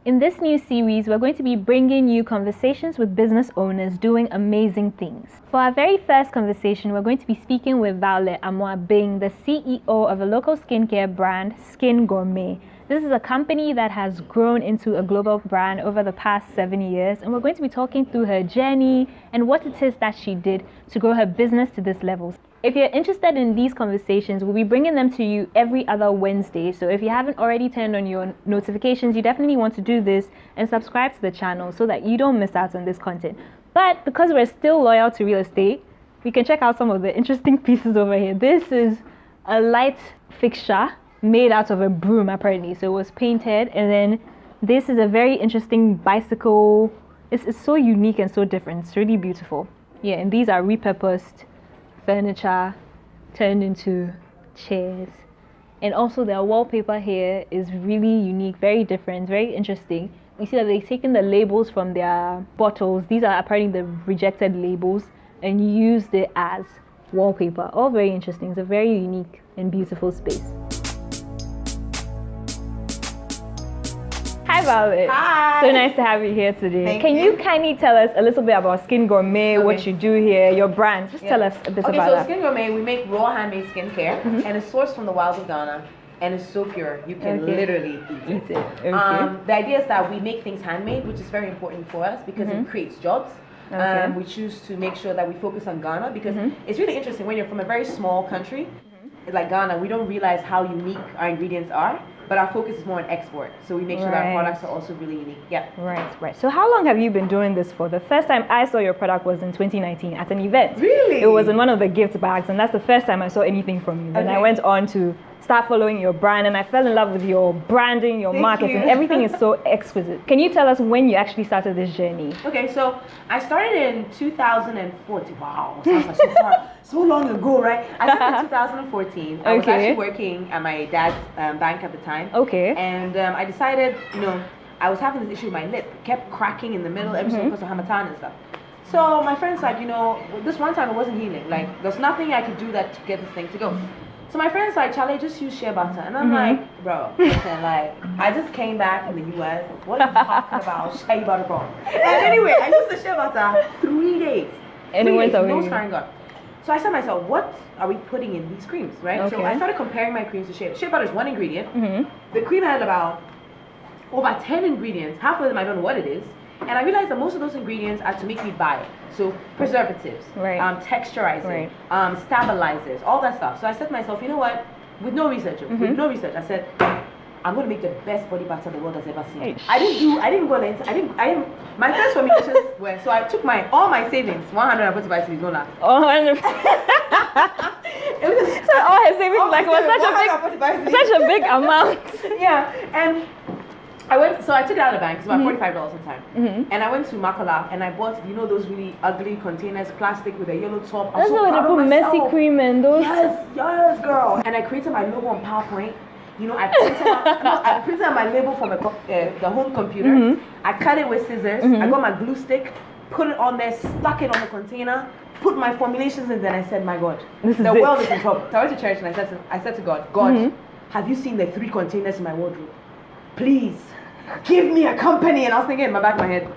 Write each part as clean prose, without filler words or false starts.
In this new series, we're going to be bringing you conversations with business owners doing amazing things. For our very first conversation, we're going to be speaking with Amoabeng, the CEO of a local skincare brand, Gourmet. This is a company that has grown into a global brand over the past 7 years, and we're going to be talking through her journey and what it is that she did to grow her business to this level. If you're interested in these conversations, we'll be bringing them to you every other Wednesday. So if you haven't already turned on your notifications, you definitely want to do this and subscribe to the channel so that you don't miss out on this content. But because we're still loyal to real estate, we can check out some of the interesting pieces over here. This is a light fixture made out of a broom, apparently. So it was painted. And then this is a very interesting bicycle. It's so unique and so different. It's really beautiful. Yeah, and these are repurposed furniture turned into chairs. And also their wallpaper here is really unique, very different, very interesting. You see that they've taken the labels from their bottles. These are apparently the rejected labels and used it as wallpaper. All very interesting. It's a very unique and beautiful space. Hi, Violet. Hi. So nice to have you here today. Can you kindly tell us a little bit about Gourmet, what you do here, your brand? Just tell us a bit about that. Okay, so Gourmet, we make raw handmade skincare, and it's sourced from the wilds of Ghana, and it's so pure you can literally eat it. The idea is that we make things handmade, which is very important for us because it creates jobs. We choose to make sure that we focus on Ghana because it's really interesting when you're from a very small country like Ghana. We don't realize how unique our ingredients are. But our focus is more on export, so we make sure that our products are also really unique. Yeah. Right. So how long have you been doing this for? The first time I saw your product was in 2019 at an event. Really? It was in one of the gift bags, and that's the first time I saw anything from you. Then I went on to start following your brand, and I fell in love with your branding, your marketing. Everything is so exquisite. Can you tell us when you actually started this journey? Okay, so I started in 2014. Wow, sounds like so far, so long ago, right? I started in 2014. I was actually working at my dad's bank at the time. Okay. And I decided, I was having this issue with my lip. It kept cracking in the middle, everything because of Hamatan and stuff. So my friend said, this one time it wasn't healing. Like, there's nothing I could do to get this thing to go. So my friend's like, Charlie, just use shea butter. And I'm like, bro, listen, I just came back from the US. What are you talking about shea butter from? And anyway, I used the shea butter 3 days. And it went away. No scarring gone. So I said to myself, what are we putting in these creams, right? Okay. So I started comparing my creams to shea. Shea butter is one ingredient. The cream had about over 10 ingredients. Half of them I don't know what it is. And I realized that most of those ingredients are to make me buy it. So preservatives, texturizing, stabilizers, all that stuff. So I said to myself, you know what? With no research, I said, I'm going to make the best body butter the world has ever seen. I didn't go into, my first formulations were, so I took all my savings, 145 cities, no laugh. So all her savings was such a big amount. Yeah, and I took it out of the bank. It's about $45 a time. And I went to Makala and I bought, those really ugly containers, plastic with a yellow top. That's what they put messy cream in those. Yes, girl. And I created my logo on PowerPoint. I printed out my label from the home computer. I cut it with scissors. I got my glue stick, put it on there, stuck it on the container, put my formulations in there, and I said, my God, the world is in trouble. So I went to church and I said to God, have you seen the 3 containers in my wardrobe? Please, give me a company. And I was thinking in my back of my head,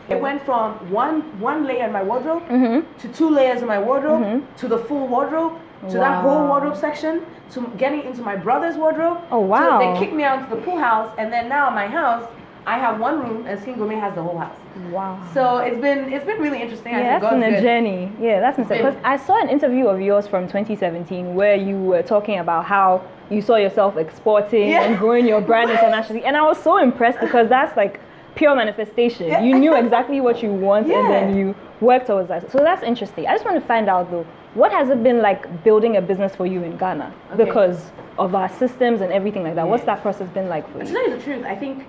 it went from one layer in my wardrobe to 2 layers in my wardrobe to the full wardrobe to that whole wardrobe section to getting into my brother's wardrobe. Oh wow! So they kicked me out to the pool house, and then now in my house I have 1 room, and Gourmet has the whole house. Wow! So it's been really interesting. Yeah, that's been a journey. Yeah, that's been because I saw an interview of yours from 2017 where you were talking about how you saw yourself exporting and growing your brand internationally, and I was so impressed because that's like pure manifestation. You knew exactly what you want and then you worked towards that. So that's interesting. I just want to find out though, what has it been like building a business for you in Ghana because of our systems and everything like that? What's that process been like for you? To tell you the truth, I think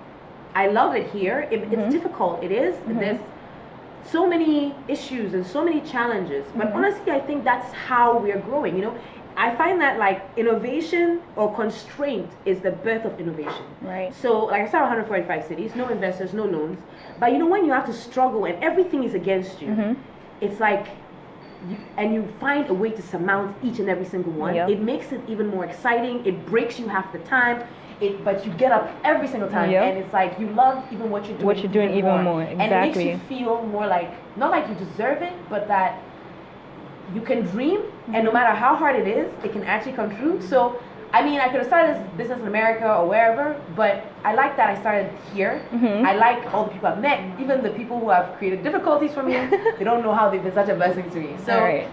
I love it here. It's difficult. It is. There's so many issues and so many challenges. But honestly, I think that's how we are growing. I find that like innovation or constraint is the birth of innovation. Right. So like I started 145 cities, no investors, no loans. But when you have to struggle and everything is against you, it's like, you find a way to surmount each and every single one. It makes it even more exciting. It breaks you half the time. but you get up every single time, and it's like you love even what you're doing. What you're doing even more. Exactly. And it makes you feel more like, not like you deserve it, but that you can dream, and no matter how hard it is, it can actually come true. So, I mean, I could have started this business in America or wherever, but I like that I started here. I like all the people I've met, even the people who have created difficulties for me. They don't know how they've been such a blessing to me. So,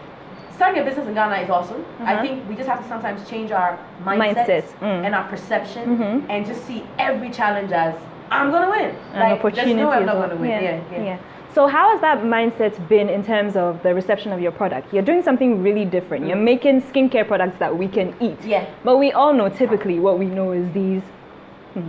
starting a business in Ghana is awesome. I think we just have to sometimes change our mindset and our perception, and just see every challenge as, I'm going to win. An opportunity. There's no way I'm not going to win. Yeah. So how has that mindset been in terms of the reception of your product? You're doing something really different. You're making skincare products that we can eat. Yeah. But we all know typically what we know is these,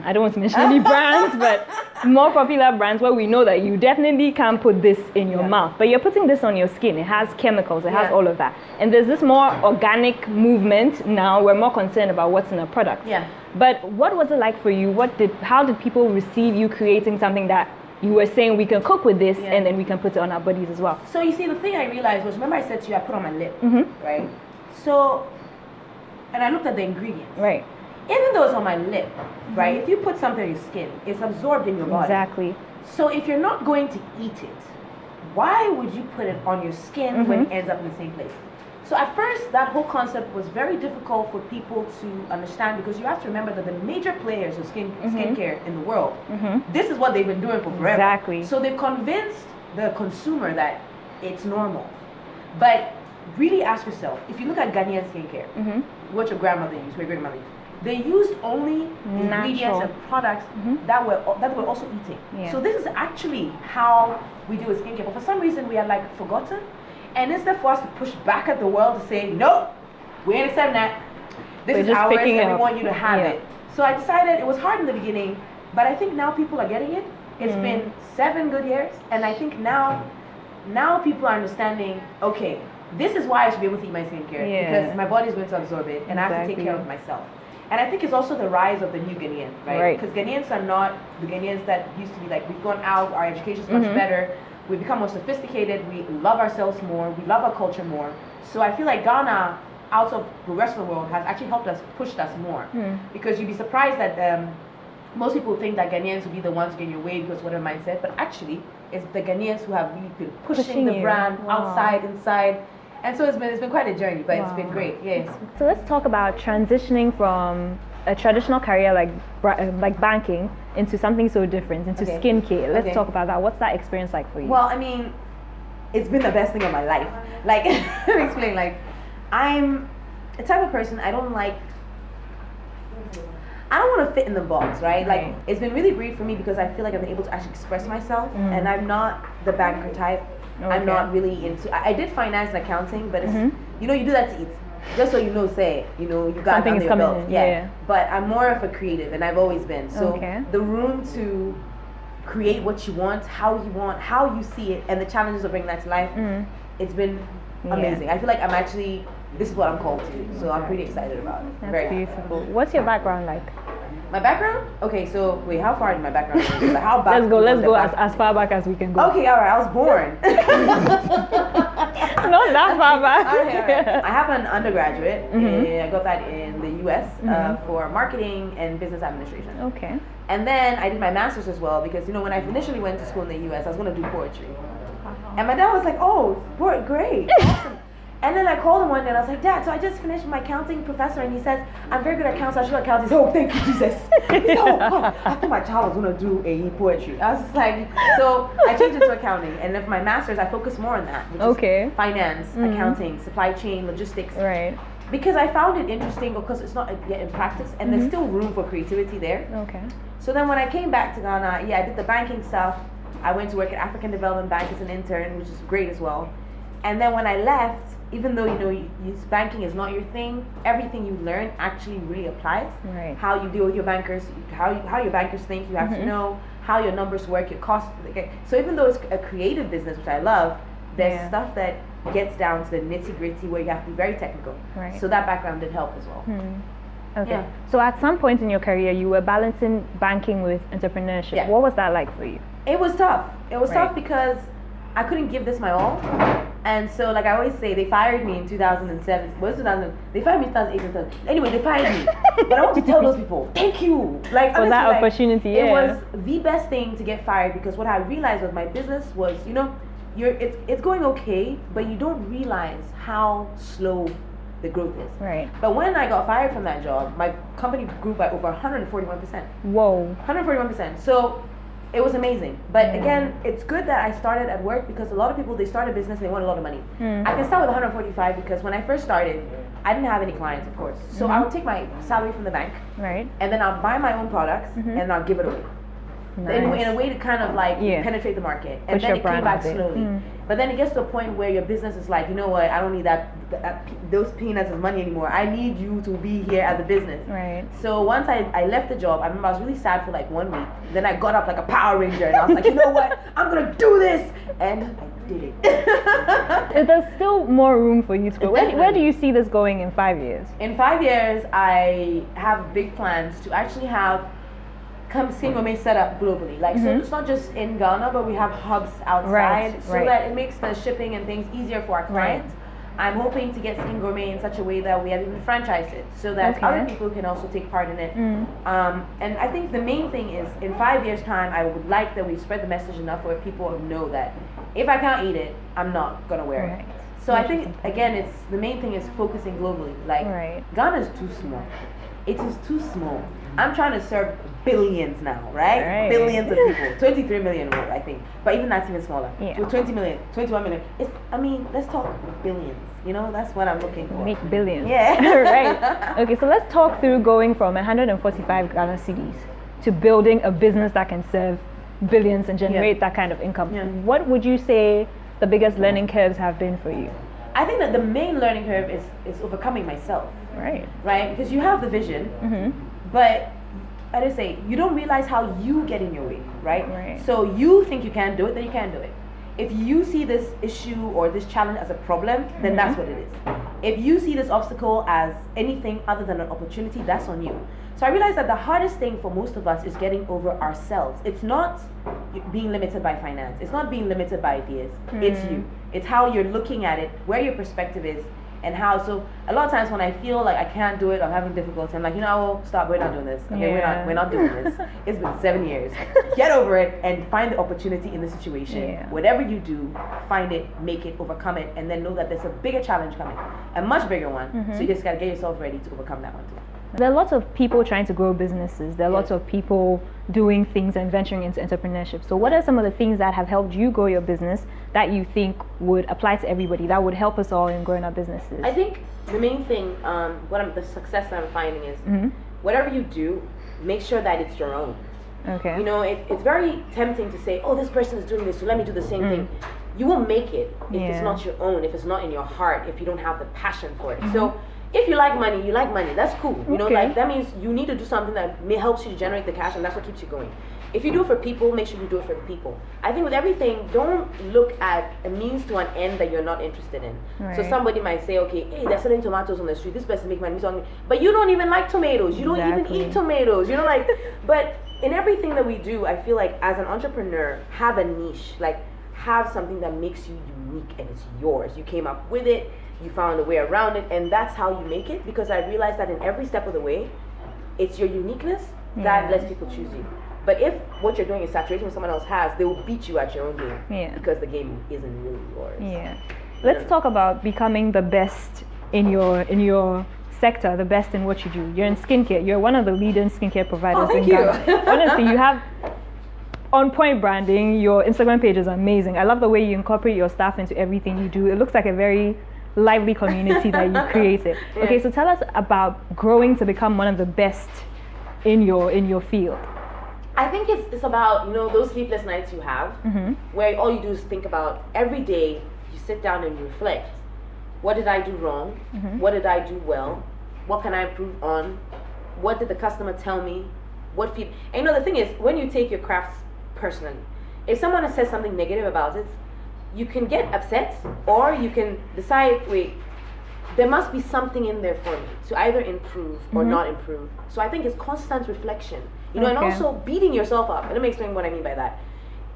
I don't want to mention any brands, but more popular brands where we know that you definitely can't put this in your mouth. But you're putting this on your skin. It has chemicals. It has all of that. And there's this more organic movement now. We're more concerned about what's in a product. Yeah. But what was it like for you? How did people receive you creating something that you were saying we can cook with this and then we can put it on our bodies as well? So you see, the thing I realized was, remember I said to you I put on my lip, right? So, and I looked at the ingredients. Right. Even though it's on my lip, right? If you put something on your skin, it's absorbed in your body. Exactly. So if you're not going to eat it, why would you put it on your skin when it ends up in the same place? So at first, that whole concept was very difficult for people to understand, because you have to remember that the major players of skincare in the world, this is what they've been doing for forever. Exactly. So they've convinced the consumer that it's normal. But really ask yourself, if you look at Ghanaian skincare, what your grandmother used, your great grandmother used, they used only ingredients and products that we're also eating. Yeah. So this is actually how we do with skincare. But for some reason, we are like forgotten. And instead for us to push back at the world to say, no, we ain't accepting that. This is ours and we want you to have it. So I decided, it was hard in the beginning, but I think now people are getting it. It's been 7 good years. And I think now people are understanding, okay, this is why I should be able to eat my skincare. Because my body is going to absorb it and I have to take care of myself. And I think it's also the rise of the new Ghanaian, right? Because Ghanaians are not the Ghanaians that used to be like, we've gone out, our education is much better. We become more sophisticated, we love ourselves more, we love our culture more. So I feel like Ghana, out of the rest of the world, has actually helped us, pushed us more. Because you'd be surprised that most people think that Ghanaians will be the ones getting your way because of whatever mindset, but actually it's the Ghanaians who have really been pushing the brand outside, inside. And so it's been quite a journey, but it's been great. Yes. So let's talk about transitioning from a traditional career like banking into something so different, into skincare. Let's talk about that. What's that experience like for you? Well, I mean, it's been the best thing of my life. Like, let me explain. Like, I'm the type of person, I don't want to fit in the box, right? Like, it's been really great for me because I feel like I've been able to actually express myself, and I'm not the banker type. I'm not really into, I did finance and accounting, but it's, you do that to eat. Just so you know, you got something under your belt. Yeah. But I'm more of a creative, and I've always been. So the room to create what you want, how you see it, and the challenges of bringing that to life, it's been amazing. I feel like this is what I'm called to do. So I'm pretty excited about it. That's very beautiful. What's your background like? My background? Okay, so wait, how far in my background? Like, how back? Let's go as far back as we can go. Okay, all right. I was born. Not that far back. All right. I have an undergraduate. And I got that in the U.S. For marketing and business administration. Okay. And then I did my master's as well because when I initially went to school in the U.S., I was going to do poetry. And my dad was like, "Oh, great, awesome." And then I called him one day and I was like, "Dad, so I just finished my accounting professor," and he says, "I'm very good at accounting, so I should account." He said, "Oh, thank you, Jesus." He said, "Oh, I thought my child was going to do a poetry." I was just like, so I changed it to accounting. And then for my master's, I focus more on that, which is finance, accounting, supply chain, logistics. Right. Because I found it interesting because it's not yet in practice and there's still room for creativity there. Okay. So then when I came back to Ghana, I did the banking stuff. I went to work at African Development Bank as an intern, which is great as well. And then when I left, even though banking is not your thing, everything you learn actually really applies. Right. How you deal with your bankers, how your bankers think, you have to know how your numbers work, your costs. So even though it's a creative business, which I love, there's stuff that gets down to the nitty gritty where you have to be very technical. Right. So that background did help as well. Okay. Yeah. So at some point in your career, you were balancing banking with entrepreneurship. Yeah. What was that like for you? It was tough. It was tough because I couldn't give this my all. And so, like I always say, they fired me in 2007. What was 2000? They fired me in 2008. 2000. Anyway, they fired me. But I want to tell those people, thank you. Like, for honestly, that like, opportunity, it was the best thing to get fired, because what I realized with my business was, you know, it's going okay, but you don't realize how slow the growth is. Right. But when I got fired from that job, my company grew by over 141%. Whoa. 141%. So it was amazing. But again, it's good that I started at work, because a lot of people, they start a business and they want a lot of money. I can start with 145 because when I first started, I didn't have any clients, of course. So I would take my salary from the bank, Right. and then I'll buy my own products and I'll give it away. Nice. In a way to kind of like penetrate the market, and Push then your it came brand back out there. slowly. But then it gets to a point where your business is like, you know what, I don't need those peanuts as money anymore. I need you to be here at the business. Right. So once I left the job, I remember I was really sad for like 1 week. Then I got up like a Power Ranger and I was like, you know what, I'm gonna do this, and I did it. There's still more room for you to go. Where do you see this going in 5 years? In 5 years, I have big plans to actually have Skin Gourmet set up globally. Like, so it's not just in Ghana, but we have hubs outside, so that it makes the shipping and things easier for our clients. I'm hoping to get Skin Gourmet in such a way that we have even franchised it, so that other people can also take part in it. And I think the main thing is, in 5 years' time, I would like that we spread the message enough where people know that if I can't eat it, I'm not gonna wear it. So I think, again, it's the main thing is focusing globally. Like, Ghana is too small. It is too small. I'm trying to serve billions now, right? Billions of people. 23 million, I think. But even that's even smaller. So 20 million, 21 million. Let's talk billions. You know, that's what I'm looking for. Make billions. Yeah. Right. Okay, so let's talk through going from 145 Ghana cedis to building a business that can serve billions and generate that kind of income. What would you say the biggest learning curves have been for you? I think that the main learning curve is overcoming myself. Right? Because you have the vision, but I just say you don't realize how you get in your way, right? So you think you can't do it, then you can't do it. If you see this issue or this challenge as a problem, then that's what it is. If you see this obstacle as anything other than an opportunity, that's on you. So I realized that the hardest thing for most of us is getting over ourselves. It's not being limited by finance. It's not being limited by ideas. It's you. It's how you're looking at it, where your perspective is, and how. So a lot of times when I feel like I can't do it, I'm having difficulty, I'm like, you know, I will stop. We're not doing this. Okay, we're not doing this. It's been 7 years. Get over it and find the opportunity in the situation. Whatever you do, find it, make it, overcome it, and then know that there's a bigger challenge coming, a much bigger one. So you just gotta get yourself ready to overcome that one too. There are lots of people trying to grow businesses. There are lots of people doing things and venturing into entrepreneurship. So what are some of the things that have helped you grow your business that you think would apply to everybody, that would help us all in growing our businesses? I think the main thing, the success that I'm finding is whatever you do, make sure that it's your own. Okay. You know, it's very tempting to say, oh, this person is doing this, so let me do the same thing. You won't make it if it's not your own, if it's not in your heart, if you don't have the passion for it. So if you like money, you like money. That's cool. You know, like that means you need to do something that helps you to generate the cash, and that's what keeps you going. If you do it for people, make sure you do it for the people. I think with everything, don't look at a means to an end that you're not interested in. So somebody might say, okay, hey, they're selling tomatoes on the street. This person make money, but you don't even like tomatoes. You don't even eat tomatoes. You know, like, but in everything that we do, I feel like as an entrepreneur, have a niche. Like, have something that makes you unique and it's yours. You came up with it. You found a way around it, and that's how you make it, because I realized that in every step of the way, it's your uniqueness that lets people choose you. But if what you're doing is saturation what someone else has, they will beat you at your own game because the game isn't really yours. Let's talk about becoming the best in your sector, the best in what you do. You're in skincare. You're one of the leading skincare providers in Ghana. Honestly, you have on-point branding. Your Instagram page is amazing. I love the way you incorporate your staff into everything you do. It looks like a very lively community that you created. Okay, so tell us about growing to become one of the best in your field. I think it's about, you know, those sleepless nights you have where all you do is think about every day. You sit down and you reflect. What did I do wrong? What did I do well? What can I improve on? What did the customer tell me? And you know, the thing is, when you take your crafts personally, if someone has said something negative about it, you can get upset, or you can decide, wait, there must be something in there for me to either improve or not improve. So I think it's constant reflection, you know, and also beating yourself up. And let me explain what I mean by that.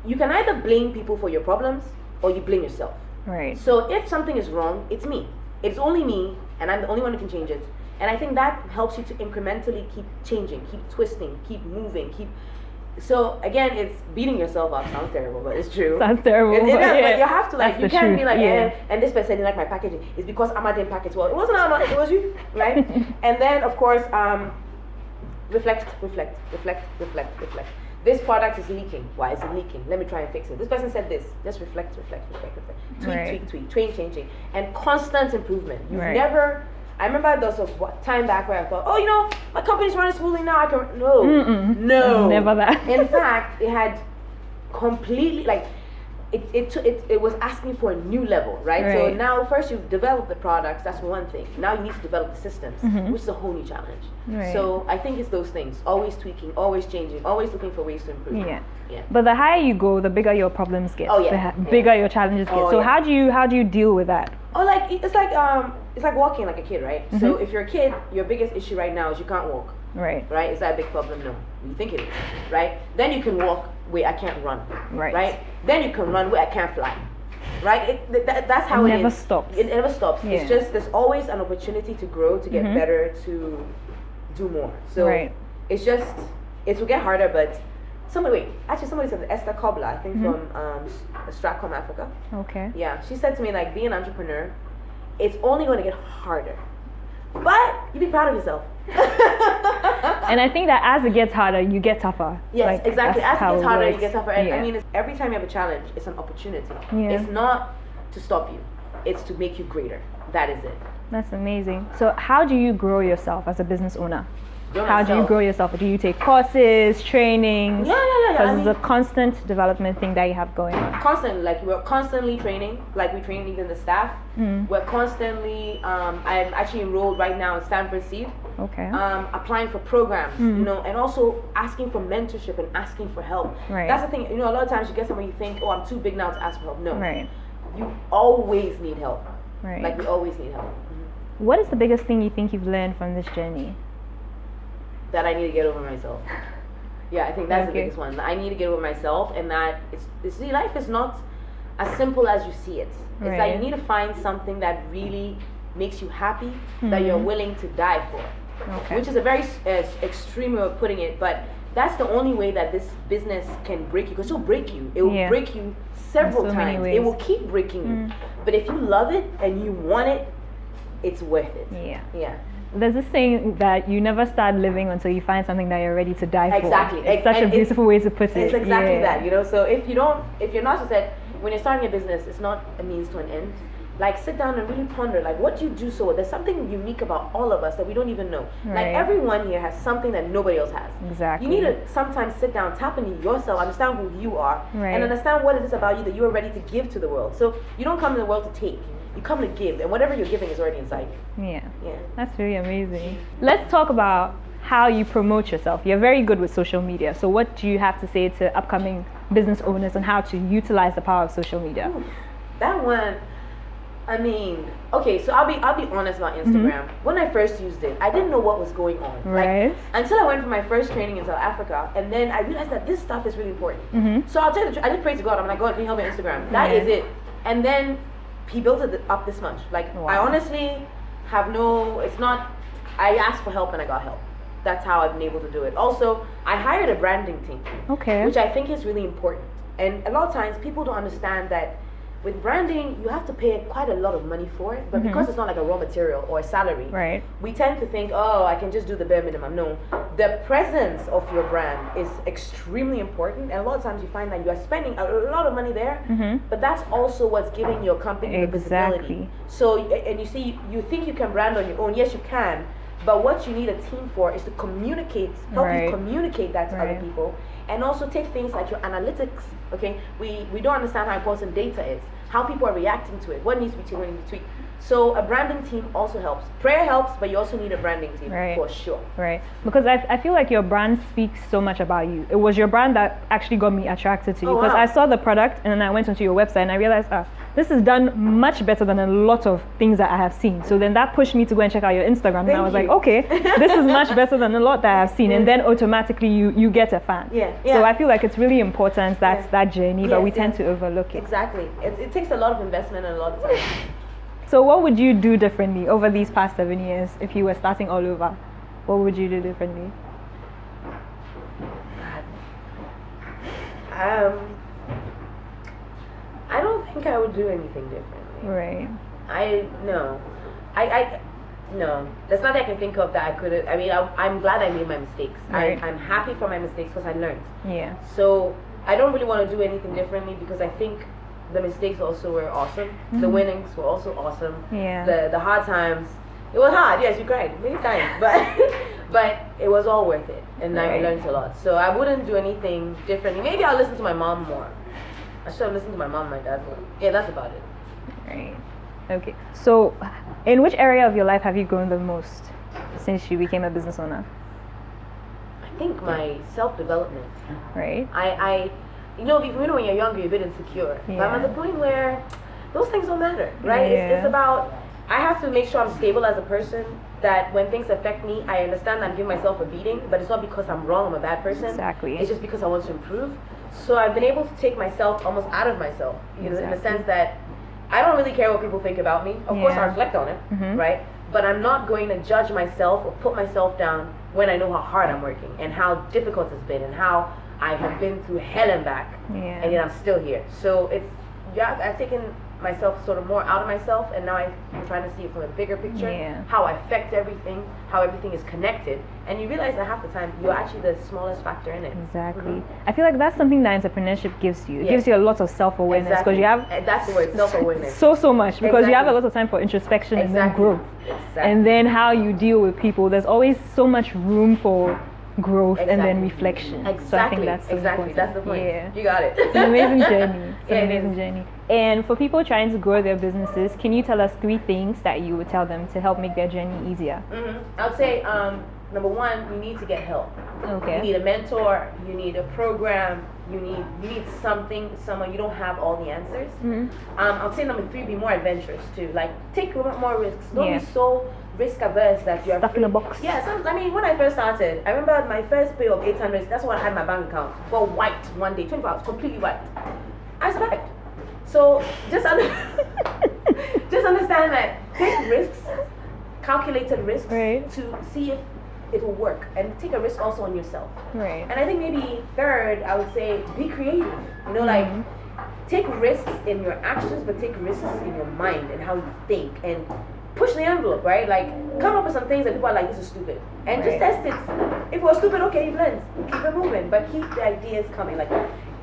You can either blame people for your problems or you blame yourself. Right. So if something is wrong, it's me. It's only me, and I'm the only one who can change it. And I think that helps you to incrementally keep changing, keep twisting, keep moving, keep. So again, it's beating yourself up. Sounds terrible, but it's true. Sounds terrible. But yeah. you have to like. That's You the can't truth, be like, yeah. and this person didn't like my packaging. It's because Amma didn't package well. It wasn't Amma. It was you, right? And then of course, reflect. This product is leaking. Why is it leaking? Let me try and fix it. This person said this. Just reflect. Tweak, changing, and constant improvement. You've never. I remember there was a time back where I thought, oh, you know, my company's running smoothly now. I can no, never that. In fact, it had completely like. It was asking for a new level, right? So now first you've developed the products, that's one thing. Now you need to develop the systems, which is a whole new challenge. So I think it's those things, always tweaking, always changing, always looking for ways to improve. Yeah. But the higher you go, the bigger your problems get. Oh yeah. The bigger your challenges get. So how do you deal with that? Oh, like it's like walking like a kid, right? So if you're a kid, your biggest issue right now is you can't walk. Right? Is that a big problem? No. You think it is, right? Then you can walk. Wait, I can't run. Right? Then you can run. Wait, I can't fly. Right? That's how it never is. Stops. It never stops. Yeah. It's just there's always an opportunity to grow, to get better, to do more. So it's will get harder, but somebody said Esther Kobler, I think from Stratcom Africa. Okay. Yeah, she said to me like, be an entrepreneur, it's only going to get harder, but you be proud of yourself. And I think that as it gets harder, you get tougher. Yes, exactly. As it gets harder, you get tougher. And Yeah. I mean, every time you have a challenge, it's an opportunity. Yeah. It's not to stop you. It's to make you greater. That is it. That's amazing. So how do you grow yourself as a business owner? Grow How do you myself. grow yourself? Do you take courses, trainings? Yeah. Because it's a constant development thing that you have going on. Constantly, like we're constantly training. Like we train even the staff. We're constantly. I'm actually enrolled right now in Stanford Seed. Okay. Applying for programs, you know, and also asking for mentorship and asking for help. Right. That's the thing. You know, a lot of times you get somewhere you think, oh, I'm too big now to ask for help. No. Right. You always need help. Right. Like we always need help. What is the biggest thing you think you've learned from this journey? That I need to get over myself. Yeah, I think that's the Okay. biggest one. I need to get over myself, and that see, life is not as simple as you see it. It's like you need to find something that really makes you happy, that you're willing to die for. Okay. Which is a very extreme way of putting it, but that's the only way that this business can break you, because it'll break you. It will break you several so many times. ways. It will keep breaking you. But if you love it and you want it, it's worth it. Yeah. There's this saying that you never start living until you find something that you're ready to die for. Exactly. It's such a beautiful way to put it. It's exactly that, you know. So if you're not said, when you're starting a business, it's not a means to an end. Like sit down and really ponder, like what do you do so well? There's something unique about all of us that we don't even know. Like everyone here has something that nobody else has. Exactly. You need to sometimes sit down, tap into yourself, understand who you are, and understand what it is about you that you are ready to give to the world. So you don't come to the world to take. You come to give, and whatever you're giving is already inside you. Yeah. Yeah. That's really amazing. Let's talk about how you promote yourself. You're very good with social media. So what do you have to say to upcoming business owners on how to utilize the power of social media? Ooh, that one, I mean, okay, so I'll be honest about Instagram. When I first used it, I didn't know what was going on. Like, until I went for my first training in South Africa, and then I realized that this stuff is really important. So I'll tell you the truth, I did pray to God. I'm like, God, can you help me on Instagram? That is it. And then he built it up this much. Like, I honestly have it's not, I asked for help and I got help. That's how I've been able to do it. Also, I hired a branding team. Okay. Which I think is really important. And a lot of times people don't understand that with branding, you have to pay quite a lot of money for it, but because it's not like a raw material or a salary, we tend to think, oh, I can just do the bare minimum. No, the presence of your brand is extremely important, and a lot of times you find that you are spending a lot of money there, but that's also what's giving your company the visibility. So, and you see, you think you can brand on your own. Yes, you can, but what you need a team for is to communicate, help you communicate that to other people, and also take things like your analytics. Okay, we don't understand how important data is, how people are reacting to it, what needs to be tweaked, what needs to be tweaked. So a branding team also helps. Prayer helps, but you also need a branding team for sure. Right, because I feel like your brand speaks so much about you. It was your brand that actually got me attracted to you, because I saw the product and then I went onto your website and I realized, this is done much better than a lot of things that I have seen. So then that pushed me to go and check out your Instagram. And I was like, okay, this is much better than a lot that I have seen. And then automatically you get a fan. Yeah. So I feel like it's really important that journey, but we tend to overlook it. Exactly. It takes a lot of investment and a lot of time. So what would you do differently over these past 7 years if you were starting all over? What would you do differently? I don't think I would do anything differently. Right. No. There's nothing I can think of that I could have. I mean, I'm glad I made my mistakes. Right. I'm happy for my mistakes because I learned. Yeah. So I don't really want to do anything differently because I think the mistakes also were awesome. The winnings were also awesome. Yeah. The hard times, it was hard. Yes, we cried many times, but it was all worth it, and I learned a lot. So I wouldn't do anything differently. Maybe I'll listen to my mom more. I should have listened to my mom and my dad more. Yeah, that's about it. Right. Okay. So, in which area of your life have you grown the most since you became a business owner? I think my self-development. Right. You know, when you're younger, you're a bit insecure. Yeah. But I'm at the point where those things don't matter, right? Yeah. It's about, I have to make sure I'm stable as a person, that when things affect me, I understand I'm giving myself a beating, but it's not because I'm wrong, I'm a bad person. Exactly. It's just because I want to improve. So I've been able to take myself almost out of myself, you know, in the sense that I don't really care what people think about me. Of course, I reflect on it, right? But I'm not going to judge myself or put myself down when I know how hard I'm working and how difficult it's been and how I have been through hell and back, and yet I'm still here. So I've taken myself sort of more out of myself, and now I'm trying to see it from a bigger picture, how I affect everything, how everything is connected, and you realize that half the time you're actually the smallest factor in it. Exactly. I feel like that's something that entrepreneurship gives you. It gives you a lot of self-awareness because you have that's the word, self-awareness. So much because you have a lot of time for introspection and then growth, and then how you deal with people. There's always so much room for growth and then reflection. So I think that's so important. That's the point. Yeah. You got it. It's an amazing journey. It's an amazing journey. And for people trying to grow their businesses, can you tell us 3 things that you would tell them to help make their journey easier? I would say, number 1, you need to get help. Okay. You need a mentor. You need a program. You need someone. You don't have all the answers. I would say number 3, be more adventurous too. Like, take more risks. Don't be so risk averse that you're stuck in a box. Yeah, I mean, when I first started, I remember my first pay of 800. That's what I had in my bank account. But wiped one day, 24 hours, completely wiped. I survived. So just understand that take risks, calculated risks, to see if it will work, and take a risk also on yourself. Right. And I think maybe 3rd, I would say be creative. You know, like take risks in your actions, but take risks in your mind and how you think, and push the envelope, right? Like, come up with some things that people are like, this is stupid. And just test it. If it was stupid, okay, you've learned. Keep it moving. But keep the ideas coming. Like,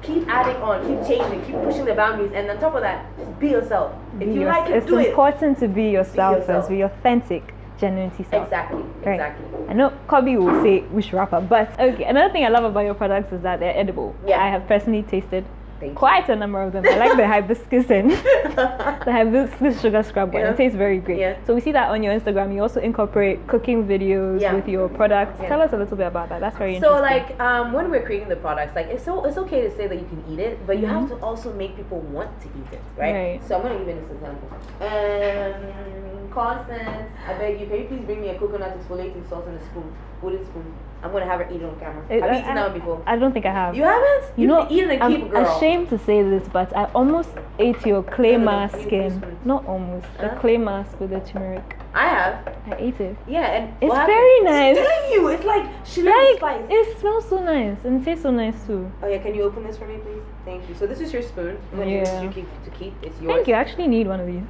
keep adding on, keep changing, keep pushing the boundaries. And on top of that, just be yourself. If you like it, do it. It's important to be yourself and be authentic, genuine self. Exactly. I know Kobe will say we should wrap up, but okay. Another thing I love about your products is that they're edible. I have personally tasted quite a number of them. I like the hibiscus and the hibiscus sugar scrub one. It tastes very great. So we see that on your Instagram. You also incorporate cooking videos with your products. Tell us a little bit about that. That's very interesting. So like when we're creating the products, like it's okay to say that you can eat it, but you have to also make people want to eat it, right? So I'm gonna give you this example. Constance, I beg you, can you please bring me a coconut exfoliating salt and a spoon, wooden spoon? I'm gonna have her eat it on camera. Have you eaten that one before? I don't think I have. You haven't? You know, eat it and keep it, girl. I'm ashamed to say this, but I almost ate your clay mask not almost. The clay mask with the turmeric. I have. I ate it. Yeah, and it's very nice. I'm telling you, it's like Chilean spice. It smells so nice and it tastes so nice too. Oh yeah, can you open this for me, please? Thank you. So this is your spoon. You keep. It's yours. Thank you. I actually need one of these.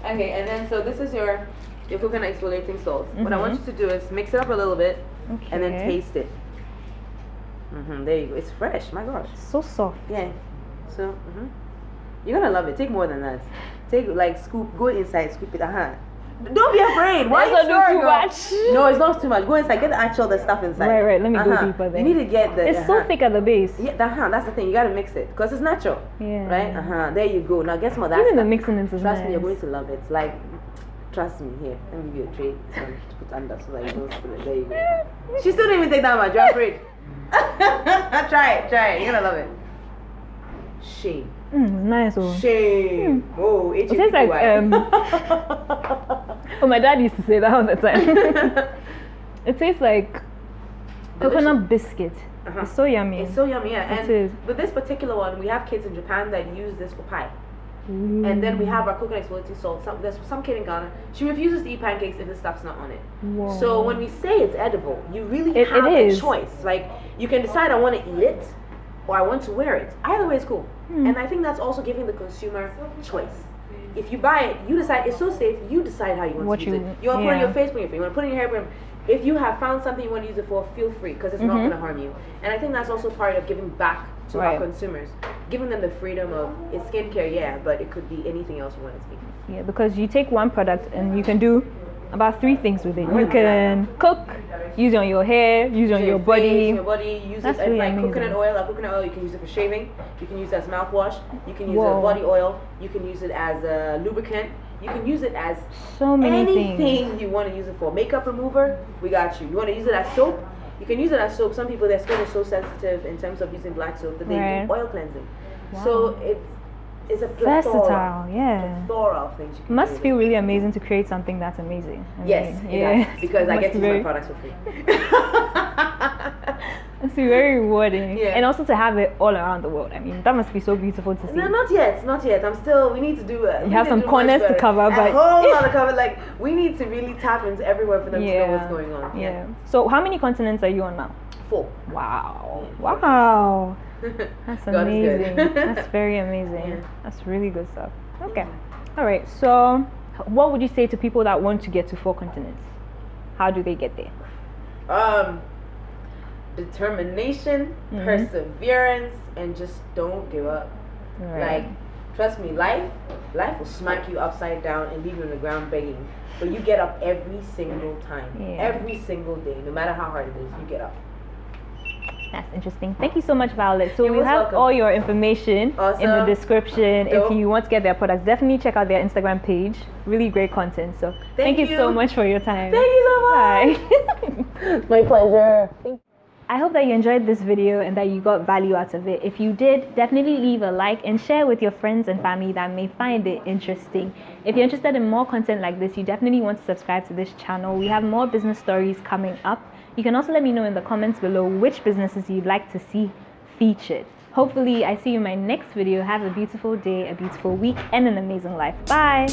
Okay, and then so this is your coconut exfoliating salt. What I want you to do is mix it up a little bit and then taste it. There you go. It's fresh. My gosh. So soft. Yeah. So you're gonna love it. Take more than that. Take like scoop. Go inside. Scoop it. Don't be afraid. Why not do too much? No, it's not too much. Go inside. Get the stuff inside. Right. Let me go deeper then. You need to get the. It's so thick at the base. Yeah. That's the thing. You gotta mix it because it's natural. Yeah. Right. There you go. Now get some of that. Even the mixing is Trust me, you're going to love it. It's like. Trust me, here, let me give you a tray to put under so that you don't spill it. There you go. She still didn't even take that much. You're afraid. Try it. You're gonna love it. Shame. Nice. Oh. Shame. Oh, It tastes like oh, my dad used to say that all the time. It tastes like coconut biscuit. It's so yummy. It's so yummy, yeah. It And is. with this particular one, we have kids in Japan that use this for pie. And then we have our coconut exfoliating salt. There's some kid in Ghana. She refuses to eat pancakes if the stuff's not on it. Whoa. So when we say it's edible, you really It have a is. choice. Like you can decide I want to eat it or I want to wear it. Either way is cool. And I think that's also giving the consumer choice. If you buy it, you decide it's so safe. You decide how you want to use it. You want to put it on your face, put it on your face. You want to put it in your hair. If you have found something you want to use it for, feel free because it's not going to harm you. And I think that's also part of giving back to our consumers, giving them the freedom of it's skincare, yeah, but it could be anything else you want it to be. Yeah, because you take one product and you can do about 3 things with it. You can cook, use it on your hair, use it on your body. Use That's it as really like amazing. coconut oil. Like coconut oil, you can use it for shaving. You can use it as mouthwash. You can use it as body oil. You can use it as a lubricant. You can use it as So many anything things. you want to use it for. Makeup remover, we got you. You want to use it as soap? You can use it as soap. Some people, their skin is so sensitive in terms of using black soap that they do oil cleansing. Wow. So it's a Versatile, yeah. plethora of things you can Must do. feel really amazing to create something that's amazing. Yes, it does, because I get to use my products for free. It's very rewarding. Yeah. And also to have it all around the world. I mean, that must be so beautiful to see. No, not yet. We need to do it. You have some corners to cover, but a whole lot of cover. Like, we need to really tap into everywhere for them to know what's going on. Yeah. So how many continents are you on now? 4. Wow. Wow. That's God is good. amazing. That's very amazing. Yeah. That's really good stuff. Okay. All right. So what would you say to people that want to get to 4 continents? How do they get there? Determination, perseverance, and just don't give up. Right. Like, trust me, life will smack you upside down and leave you on the ground begging. But you get up every single time, every single day, no matter how hard it is, you get up. That's interesting. Thank you so much, Violet. So we have welcome. all your information in the Awesome. description. Dope. If you want to get their products, definitely check out their Instagram page. Really great content. So thank you so much for your time. Thank you so much. Bye. My pleasure. I hope that you enjoyed this video and that you got value out of it. If you did, definitely leave a like and share with your friends and family that may find it interesting. If you're interested in more content like this, you definitely want to subscribe to this channel. We have more business stories coming up. You can also let me know in the comments below which businesses you'd like to see featured. Hopefully, I see you in my next video. Have a beautiful day, a beautiful week, and an amazing life. Bye!